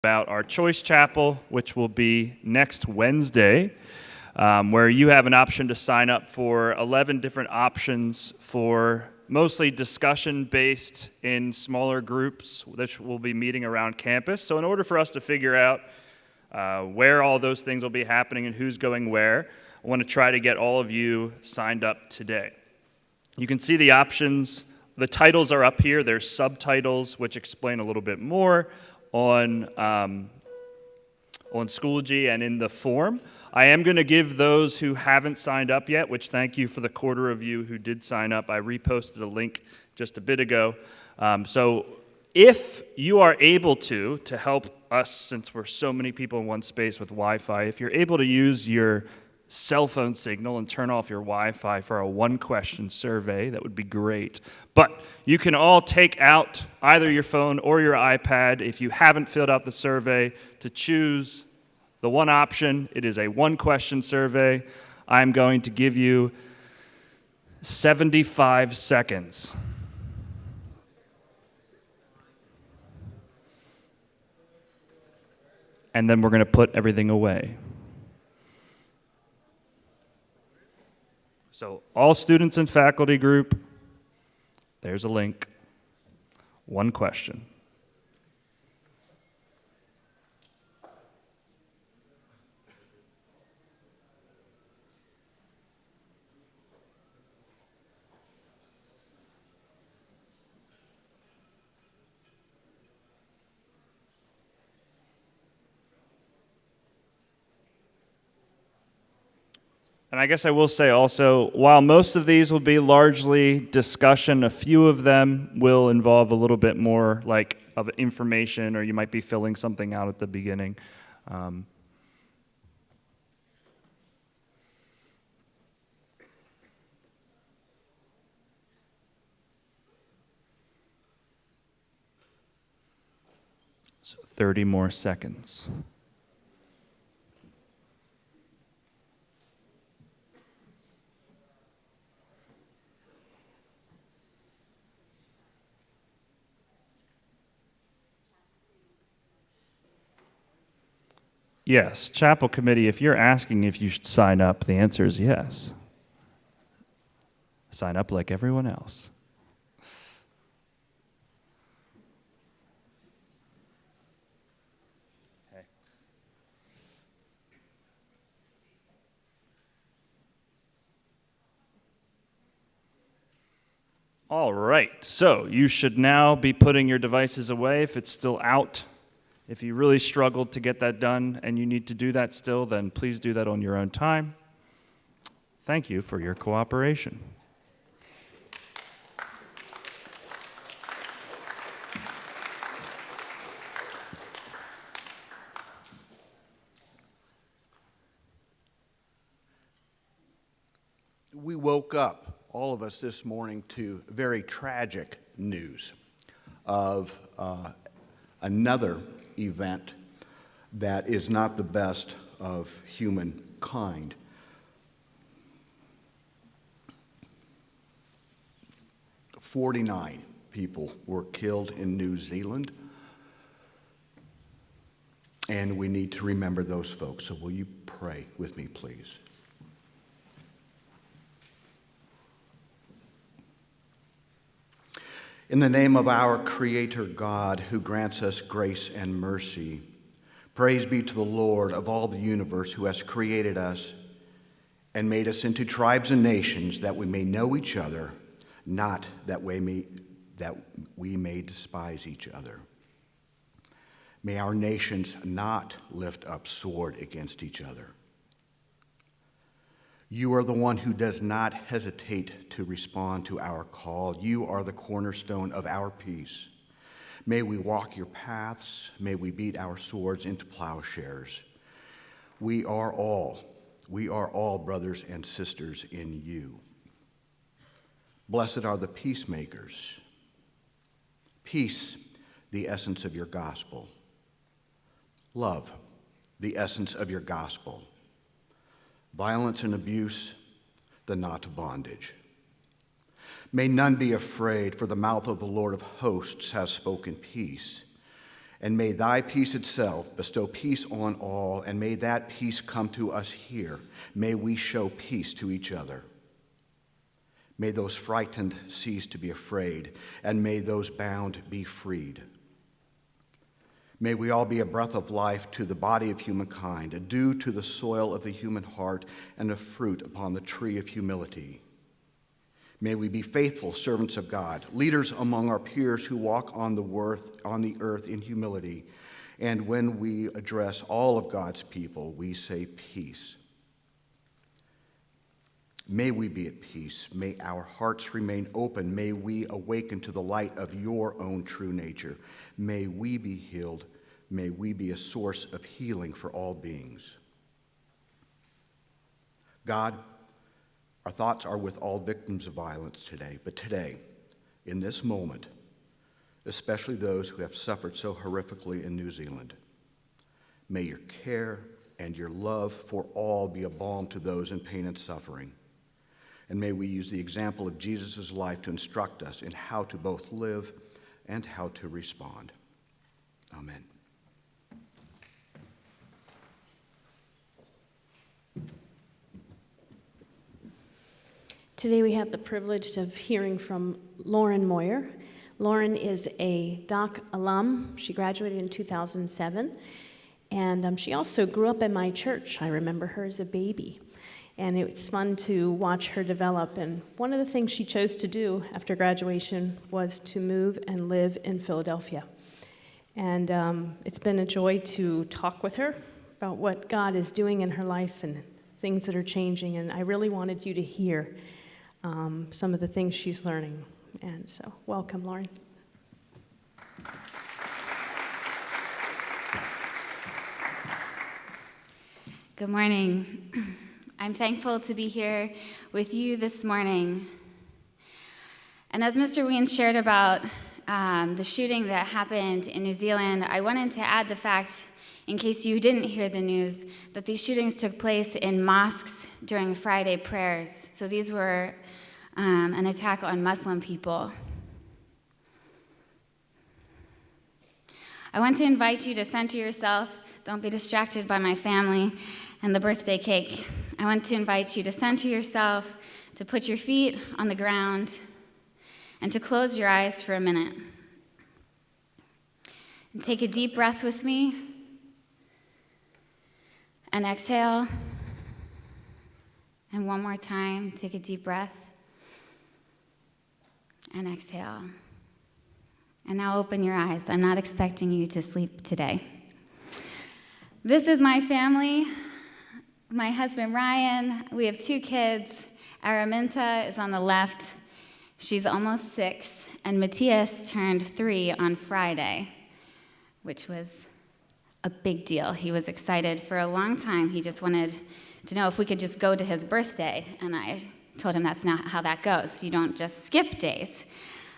about our Choice Chapel, which will be next Wednesday, where you have an option to sign up for 11 different options for mostly discussion-based in smaller groups that will be meeting around campus. So in order for us to figure out where all those things will be happening and who's going where, I want to try to get all of you signed up today. You can see the options. The titles are up here. There's subtitles which explain a little bit more on Schoology and in the form. I am going to give those who haven't signed up yet, which thank you for the quarter of you who did sign up. I reposted a link just a bit ago. So if you are able to help us, since we're so many people in one space with Wi-Fi, if you're able to use your cell phone signal and turn off your Wi-Fi for a one-question survey, that would be great. But you can all take out either your phone or your iPad if you haven't filled out the survey to choose the one option. It is a one-question survey. I'm going to give you 75 seconds. And then we're going to put everything away. So all students and faculty group, there's a link. One question. And I guess I will say also, while most of these will be largely discussion, a few of them will involve a little bit more like of information, or you might be filling something out at the beginning. So 30 more seconds. Yes, chapel committee, if you're asking if you should sign up, the answer is yes. Sign up like everyone else. Okay. All right, so you should now be putting your devices away if it's still out. If you really struggled to get that done and you need to do that still, then please do that on your own time. Thank you for your cooperation. We woke up, all of us this morning, to very tragic news of another event that is not the best of humankind. "49 people were killed in New Zealand, and we need to remember those folks. So will you pray with me, please? In the name of our Creator God, who grants us grace and mercy, praise be to the Lord of all the universe, who has created us and made us into tribes and nations, that we may know each other, not that we may despise each other. May our nations not lift up sword against each other. You are the one who does not hesitate to respond to our call. You are the cornerstone of our peace. May we walk your paths. May we beat our swords into plowshares. We are all brothers and sisters in you. Blessed are the peacemakers. Peace, the essence of your gospel. Love, the essence of your gospel. Violence and abuse, the knot of bondage. May none be afraid, for the mouth of the Lord of hosts has spoken peace. And may thy peace itself bestow peace on all, and may that peace come to us here. May we show peace to each other. May those frightened cease to be afraid, and may those bound be freed. May we all be a breath of life to the body of humankind, a dew to the soil of the human heart, and a fruit upon the tree of humility. May we be faithful servants of God, leaders among our peers who walk on the earth in humility. And when we address all of God's people, we say peace. May we be at peace. May our hearts remain open. May we awaken to the light of your own true nature. May we be healed. May we be a source of healing for all beings. God, our thoughts are with all victims of violence today, but today, in this moment, especially those who have suffered so horrifically in New Zealand, may your care and your love for all be a balm to those in pain and suffering. And may we use the example of Jesus' life to instruct us in how to both live and how to respond. Amen. Today we have the privilege of hearing from Lauren Moyer. Lauren is a Doc alum. She graduated in 2007, and she also grew up in my church. I remember her as a baby, and it's fun to watch her develop. And one of the things she chose to do after graduation was to move and live in Philadelphia. And it's been a joy to talk with her about what God is doing in her life and things that are changing, and I really wanted you to hear some of the things she's learning. And so, welcome, Lauren. Good morning. I'm thankful to be here with you this morning. And as Mr. Ween shared about the shooting that happened in New Zealand, I wanted to add the fact, in case you didn't hear the news, that these shootings took place in mosques during Friday prayers. So these were an attack on Muslim people. I want to invite you to center yourself. Don't be distracted by my family and the birthday cake. I want to invite you to center yourself, to put your feet on the ground, and to close your eyes for a minute. And take a deep breath with me. And exhale. And one more time, take a deep breath. And exhale. And now open your eyes. I'm not expecting you to sleep today. This is my family. My husband, Ryan. We have 2 kids. Araminta is on the left. She's almost 6. And Matthias turned 3 on Friday, which was a big deal. He was excited for a long time. He just wanted to know if we could just go to his birthday. And I told him that's not how that goes. You don't just skip days.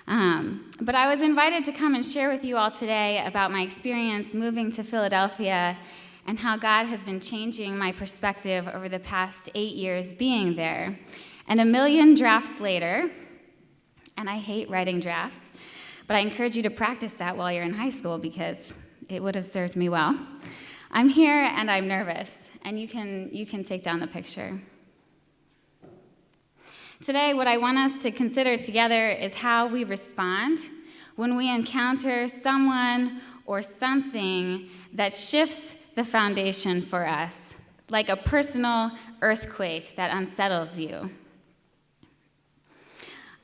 But I was invited to come and share with you all today about my experience moving to Philadelphia and how God has been changing my perspective over the past 8 years being there. And a million drafts later, and I hate writing drafts, but I encourage you to practice that while you're in high school because it would have served me well. I'm here and I'm nervous, and you can take down the picture. Today, what I want us to consider together is how we respond when we encounter someone or something that shifts the foundation for us, like a personal earthquake that unsettles you.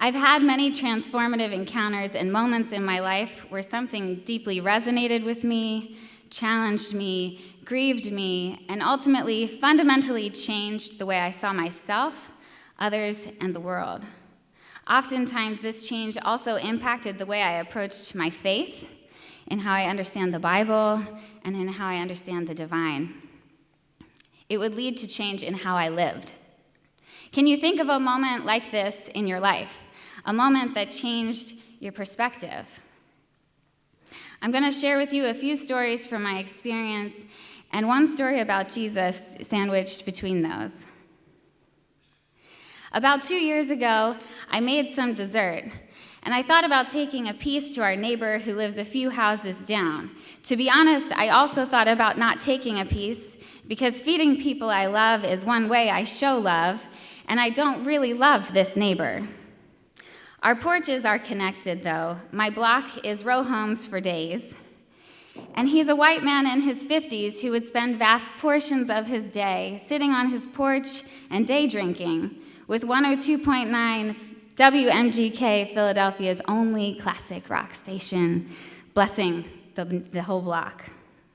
I've had many transformative encounters and moments in my life where something deeply resonated with me, challenged me, grieved me, and ultimately fundamentally changed the way I saw myself, others, and the world. Oftentimes, this change also impacted the way I approached my faith, in how I understand the Bible, and in how I understand the divine. It would lead to change in how I lived. Can you think of a moment like this in your life? A moment that changed your perspective? I'm going to share with you a few stories from my experience and one story about Jesus sandwiched between those. About 2 years ago, I made some dessert, And I thought about taking a piece to our neighbor who lives a few houses down. To be honest, I also thought about not taking a piece because feeding people I love is one way I show love, and I don't really love this neighbor. Our porches are connected, though. My block is row homes for days. And he's a white man in his 50s who would spend vast portions of his day sitting on his porch and day drinking with 102.9 WMGK, Philadelphia's only classic rock station, blessing the whole block.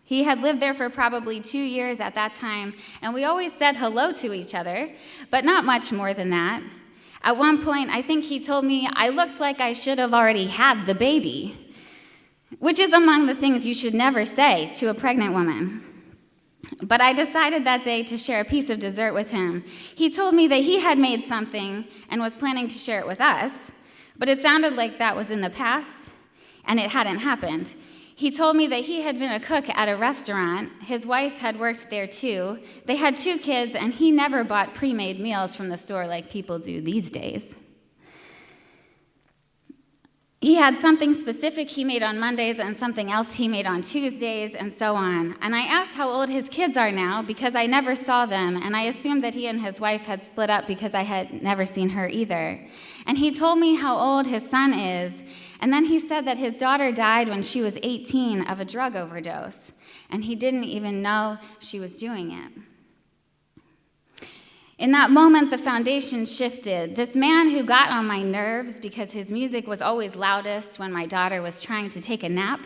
He had lived there for probably 2 years at that time, and we always said hello to each other, but not much more than that. At one point, I think he told me I looked like I should have already had the baby, which is among the things you should never say to a pregnant woman. But I decided that day to share a piece of dessert with him. He told me that he had made something and was planning to share it with us, but it sounded like that was in the past, and it hadn't happened. He told me that he had been a cook at a restaurant. His wife had worked there too. They had 2 kids, and he never bought pre-made meals from the store like people do these days. He had something specific he made on Mondays and something else he made on Tuesdays and so on. And I asked how old his kids are now because I never saw them, and I assumed that he and his wife had split up because I had never seen her either. And he told me how old his son is, and then he said that his daughter died when she was 18 of a drug overdose, and he didn't even know she was doing it. In that moment, the foundation shifted. This man who got on my nerves because his music was always loudest when my daughter was trying to take a nap,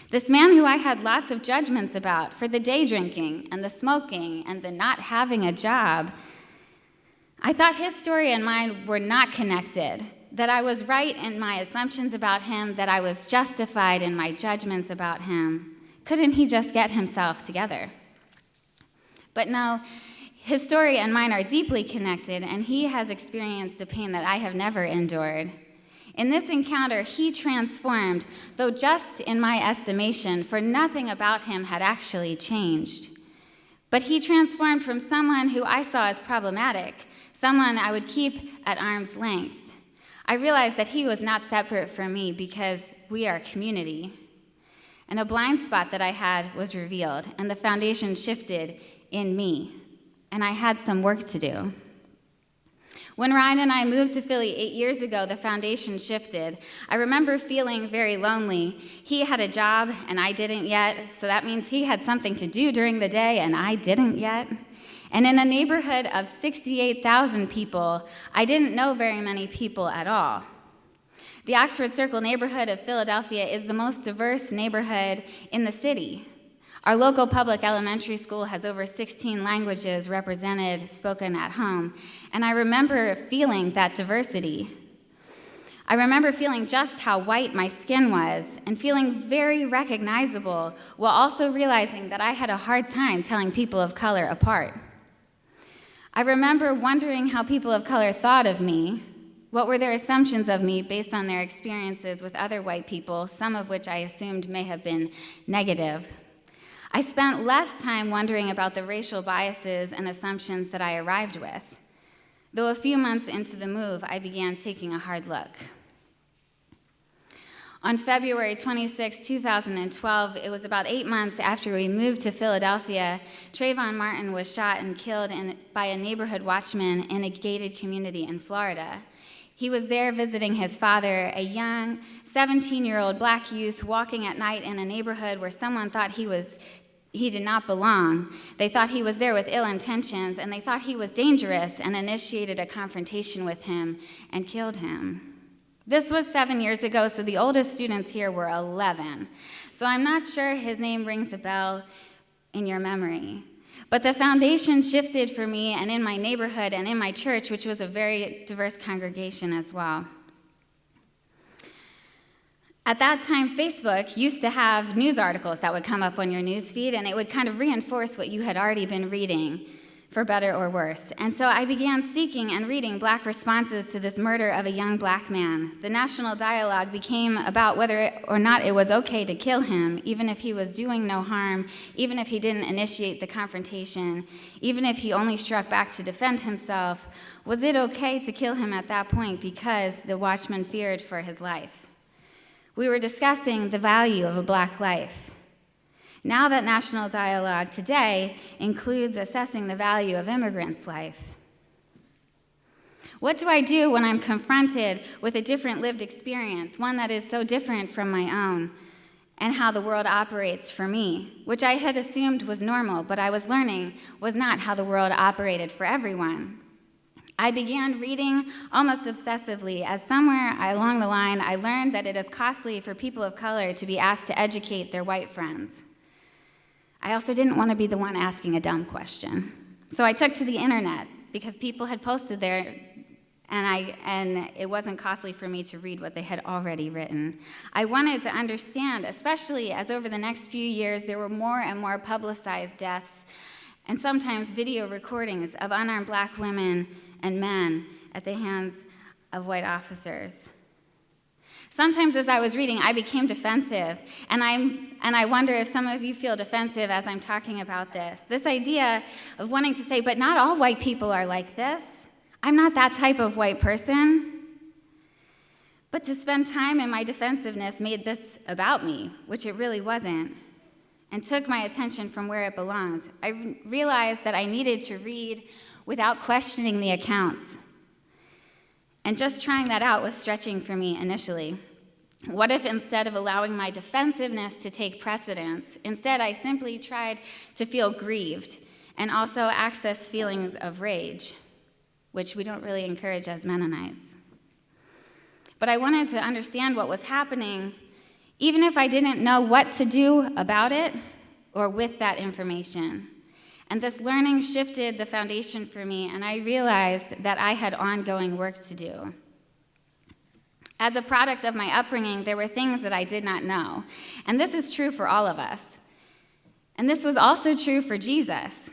this man who I had lots of judgments about for the day drinking and the smoking and the not having a job, I thought his story and mine were not connected, that I was right in my assumptions about him, that I was justified in my judgments about him. Couldn't he just get himself together? But no, his story and mine are deeply connected, and he has experienced a pain that I have never endured. In this encounter, he transformed, though just in my estimation, for nothing about him had actually changed. But he transformed from someone who I saw as problematic, someone I would keep at arm's length. I realized that he was not separate from me because we are community. And a blind spot that I had was revealed, and the foundation shifted in me. And I had some work to do. When Ryan and I moved to Philly 8 years ago, the foundation shifted. I remember feeling very lonely. He had a job, and I didn't yet, so that means he had something to do during the day, and I didn't yet. And in a neighborhood of 68,000 people, I didn't know very many people at all. The Oxford Circle neighborhood of Philadelphia is the most diverse neighborhood in the city. Our local public elementary school has over 16 languages represented, spoken at home, and I remember feeling that diversity. I remember feeling just how white my skin was and feeling very recognizable while also realizing that I had a hard time telling people of color apart. I remember wondering how people of color thought of me. What were their assumptions of me based on their experiences with other white people, some of which I assumed may have been negative. I spent less time wondering about the racial biases and assumptions that I arrived with, though a few months into the move, I began taking a hard look. On February 26, 2012, it was about 8 months after we moved to Philadelphia, Trayvon Martin was shot and killed by a neighborhood watchman in a gated community in Florida. He was there visiting his father, a young 17-year-old black youth walking at night in a neighborhood where someone thought he did not belong. They thought he was there with ill intentions, and they thought he was dangerous and initiated a confrontation with him and killed him. This was 7 years ago, so the oldest students here were 11. So I'm not sure his name rings a bell in your memory. But the foundation shifted for me and in my neighborhood and in my church, which was a very diverse congregation as well. At that time, Facebook used to have news articles that would come up on your news feed, and it would kind of reinforce what you had already been reading. for better or worse. And so I began seeking and reading Black responses to this murder of a young Black man. The national dialogue became about whether or not it was okay to kill him, even if he was doing no harm, even if he didn't initiate the confrontation, even if he only struck back to defend himself. Was it okay to kill him at that point because the watchman feared for his life? We were discussing the value of a Black life. Now that national dialogue today includes assessing the value of immigrants' life. What do I do when I'm confronted with a different lived experience, one that is so different from my own, and how the world operates for me, which I had assumed was normal, but I was learning was not how the world operated for everyone? I began reading almost obsessively, as somewhere along the line I learned that it is costly for people of color to be asked to educate their white friends. I also didn't want to be the one asking a dumb question. So I took to the internet because people had posted there, and it wasn't costly for me to read what they had already written. I wanted to understand, especially as over the next few years there were more and more publicized deaths and sometimes video recordings of unarmed Black women and men at the hands of white officers. Sometimes as I was reading, I became defensive, and I wonder if some of you feel defensive as I'm talking about this. This idea of wanting to say, but not all white people are like this. I'm not that type of white person. But to spend time in my defensiveness made this about me, which it really wasn't, and took my attention from where it belonged. I realized that I needed to read without questioning the accounts. And just trying that out was stretching for me initially. What if instead of allowing my defensiveness to take precedence, instead I simply tried to feel grieved and also access feelings of rage, which we don't really encourage as Mennonites. But I wanted to understand what was happening, even if I didn't know what to do about it or with that information. And this learning shifted the foundation for me, and I realized that I had ongoing work to do. As a product of my upbringing, there were things that I did not know. And this is true for all of us. And this was also true for Jesus.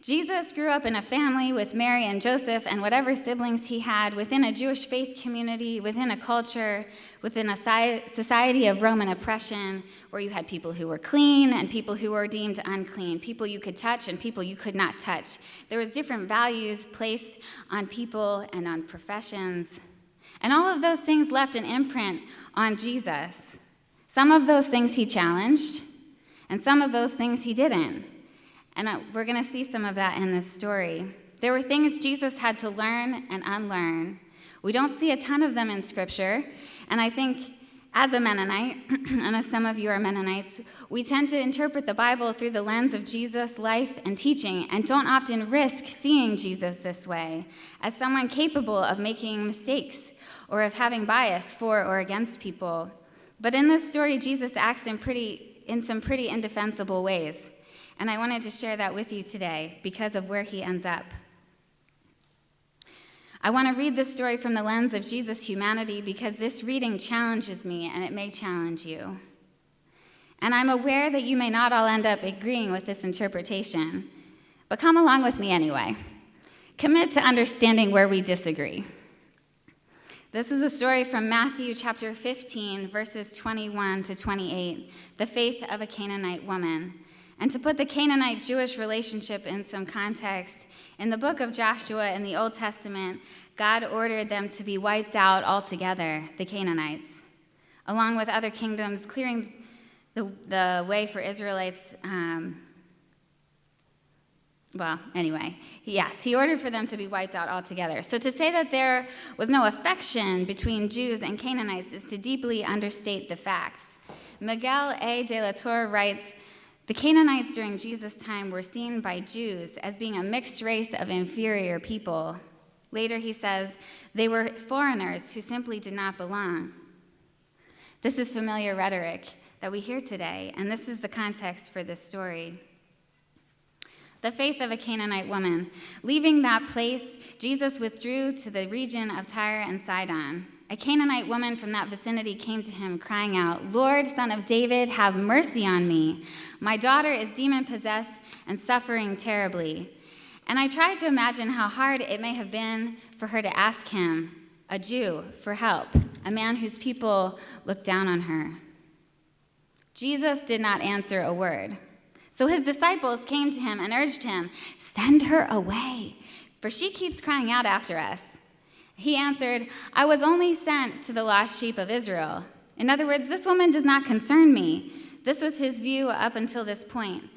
Jesus grew up in a family with Mary and Joseph and whatever siblings he had within a Jewish faith community, within a culture, within a society of Roman oppression, where you had people who were clean and people who were deemed unclean, people you could touch and people you could not touch. There was different values placed on people and on professions. And all of those things left an imprint on Jesus. Some of those things he challenged, and some of those things he didn't. And we're going to see some of that in this story. There were things Jesus had to learn and unlearn. We don't see a ton of them in Scripture, and I think as a Mennonite, and as some of you are Mennonites, we tend to interpret the Bible through the lens of Jesus' life and teaching, and don't often risk seeing Jesus this way, as someone capable of making mistakes or of having bias for or against people. But in this story, Jesus acts in some pretty indefensible ways. And I wanted to share that with you today because of where he ends up. I want to read this story from the lens of Jesus' humanity because this reading challenges me, and it may challenge you. And I'm aware that you may not all end up agreeing with this interpretation, but come along with me anyway. Commit to understanding where we disagree. This is a story from Matthew chapter 15, verses 21 to 28, the faith of a Canaanite woman. And to put the Canaanite-Jewish relationship in some context, in the book of Joshua in the Old Testament, God ordered them to be wiped out altogether, the Canaanites, along with other kingdoms, clearing the way for Israelites. He ordered for them to be wiped out altogether. So to say that there was no affection between Jews and Canaanites is to deeply understate the facts. Miguel A. de la Torre writes, the Canaanites during Jesus' time were seen by Jews as being a mixed race of inferior people. Later he says, they were foreigners who simply did not belong. This is familiar rhetoric that we hear today, and this is the context for this story. The faith of a Canaanite woman. Leaving that place, Jesus withdrew to the region of Tyre and Sidon. A Canaanite woman from that vicinity came to him, crying out, Lord, Son of David, have mercy on me. My daughter is demon-possessed and suffering terribly. And I tried to imagine how hard it may have been for her to ask him, a Jew, for help, a man whose people looked down on her. Jesus did not answer a word. So his disciples came to him and urged him, "Send her away, for she keeps crying out after us." He answered, "I was only sent to the lost sheep of Israel." In other words, this woman does not concern me. This was his view up until this point.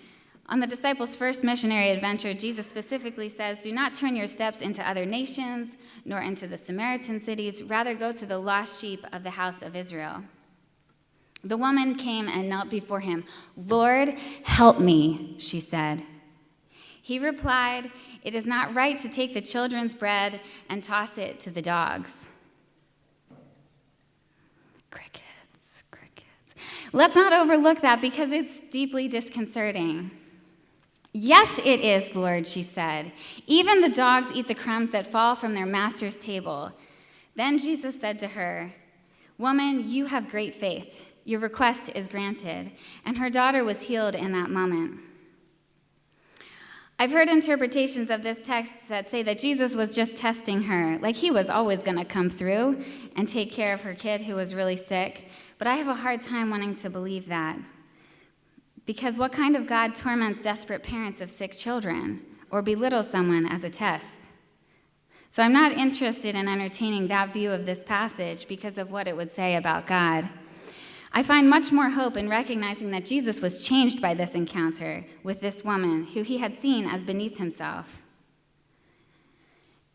On the disciples' first missionary adventure, Jesus specifically says, "Do not turn your steps into other nations, nor into the Samaritan cities. Rather, go to the lost sheep of the house of Israel." The woman came and knelt before him. "Lord, help me," she said. He replied, "It is not right to take the children's bread and toss it to the dogs." Crickets, crickets. Let's not overlook that because it's deeply disconcerting. "Yes, it is, Lord," she said. "Even the dogs eat the crumbs that fall from their master's table." Then Jesus said to her, "Woman, you have great faith. Your request is granted." And her daughter was healed in that moment. I've heard interpretations of this text that say that Jesus was just testing her, like he was always going to come through and take care of her kid who was really sick. But I have a hard time wanting to believe that. Because what kind of God torments desperate parents of sick children or belittles someone as a test? So I'm not interested in entertaining that view of this passage because of what it would say about God. I find much more hope in recognizing that Jesus was changed by this encounter with this woman who he had seen as beneath himself.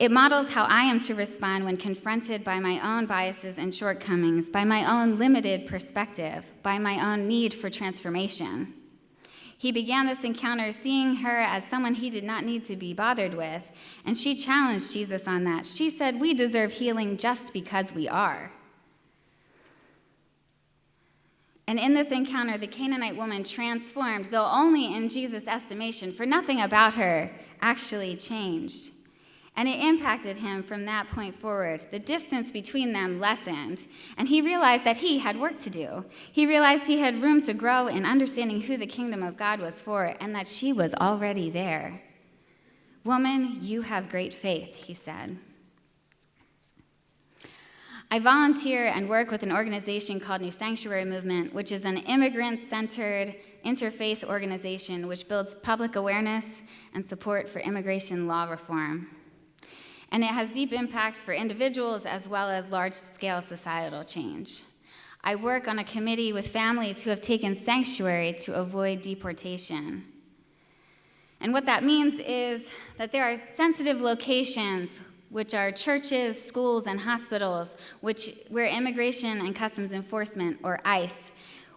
It models how I am to respond when confronted by my own biases and shortcomings, by my own limited perspective, by my own need for transformation. He began this encounter seeing her as someone he did not need to be bothered with, and she challenged Jesus on that. She said, "We deserve healing just because we are." And in this encounter, the Canaanite woman transformed, though only in Jesus' estimation, for nothing about her actually changed. And it impacted him from that point forward. The distance between them lessened, and he realized that he had work to do. He realized he had room to grow in understanding who the kingdom of God was for, and that she was already there. "Woman, you have great faith," he said. I volunteer and work with an organization called New Sanctuary Movement, which is an immigrant-centered interfaith organization which builds public awareness and support for immigration law reform. And it has deep impacts for individuals as well as large-scale societal change. I work on a committee with families who have taken sanctuary to avoid deportation. And what that means is that there are sensitive locations, which are churches, schools, and hospitals, where Immigration and Customs Enforcement, or ICE,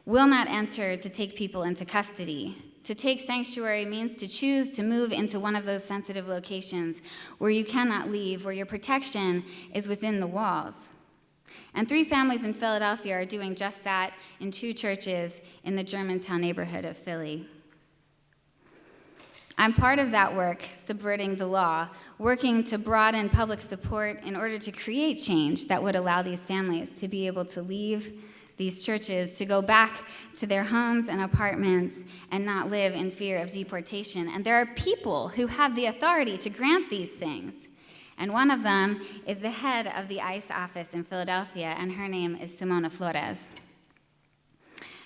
will not enter to take people into custody. To take sanctuary means to choose to move into one of those sensitive locations where you cannot leave, where your protection is within the walls. And 3 families in Philadelphia are doing just that in 2 churches in the Germantown neighborhood of Philly. I'm part of that work, subverting the law, working to broaden public support in order to create change that would allow these families to be able to leave these churches, to go back to their homes and apartments and not live in fear of deportation. And there are people who have the authority to grant these things. And one of them is the head of the ICE office in Philadelphia, and her name is Simona Flores.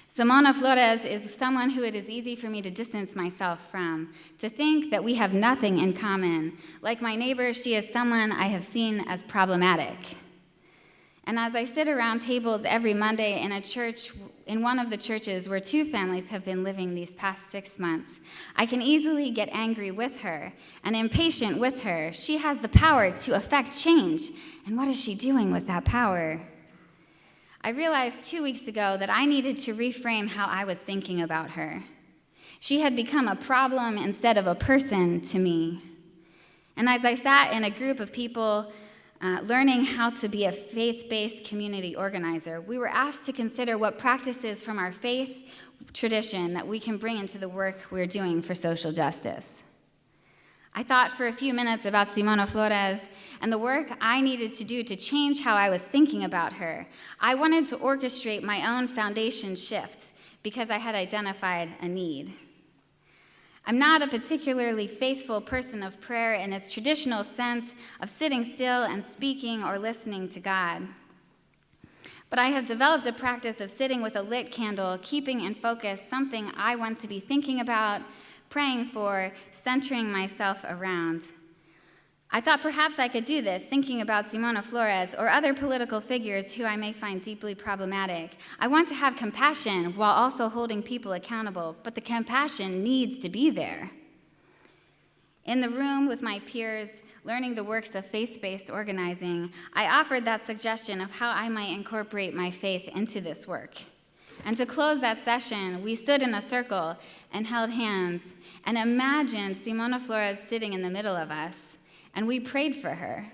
Simona Flores is someone who it is easy for me to distance myself from, to think that we have nothing in common. Like my neighbor, she is someone I have seen as problematic. And as I sit around tables every Monday in one of the churches where 2 families have been living these past 6 months, I can easily get angry with her and impatient with her. She has the power to affect change. And what is she doing with that power? I realized 2 weeks ago that I needed to reframe how I was thinking about her. She had become a problem instead of a person to me. And as I sat in a group of people learning how to be a faith-based community organizer, we were asked to consider what practices from our faith tradition that we can bring into the work we're doing for social justice. I thought for a few minutes about Simona Flores and the work I needed to do to change how I was thinking about her. I wanted to orchestrate my own foundation shift because I had identified a need. I'm not a particularly faithful person of prayer in its traditional sense of sitting still and speaking or listening to God. But I have developed a practice of sitting with a lit candle, keeping in focus something I want to be thinking about, praying for, centering myself around. I thought perhaps I could do this, thinking about Simona Flores or other political figures who I may find deeply problematic. I want to have compassion while also holding people accountable, but the compassion needs to be there. In the room with my peers, learning the works of faith-based organizing, I offered that suggestion of how I might incorporate my faith into this work. And to close that session, we stood in a circle and held hands and imagined Simona Flores sitting in the middle of us. And we prayed for her,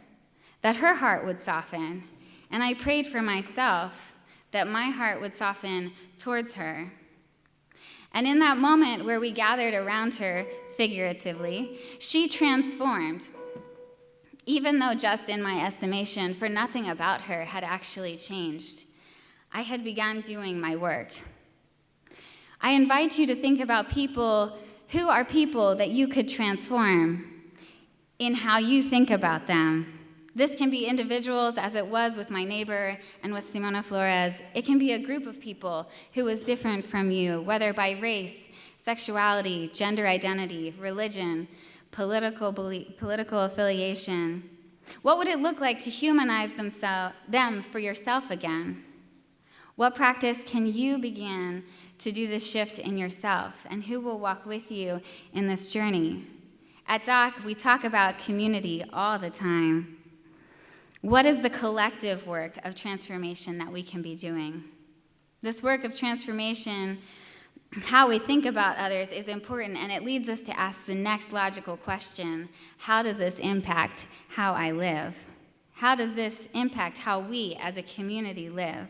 that her heart would soften. And I prayed for myself, that my heart would soften towards her. And in that moment where we gathered around her, figuratively, she transformed, even though just in my estimation, for nothing about her had actually changed. I had begun doing my work. I invite you to think about people who are people that you could transform in how you think about them. This can be individuals, as it was with my neighbor and with Simona Flores. It can be a group of people who is different from you, whether by race, sexuality, gender identity, religion, political affiliation. What would it look like to humanize them for yourself again? What practice can you begin to do this shift in yourself, and who will walk with you in this journey? At DOC, we talk about community all the time. What is the collective work of transformation that we can be doing? This work of transformation, how we think about others, is important, and it leads us to ask the next logical question: how does this impact how I live? How does this impact how we as a community live?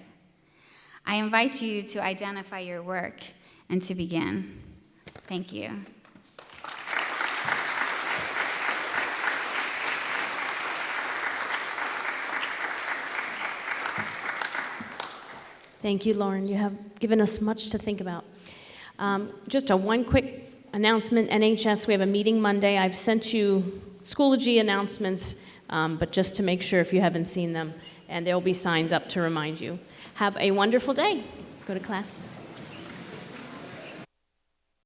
I invite you to identify your work and to begin. Thank you. Thank you, Lauren. You have given us much to think about. Just one quick announcement. NHS, we have a meeting Monday. I've sent you Schoology announcements, but just to make sure if you haven't seen them. And there will be signs up to remind you. Have a wonderful day. Go to class.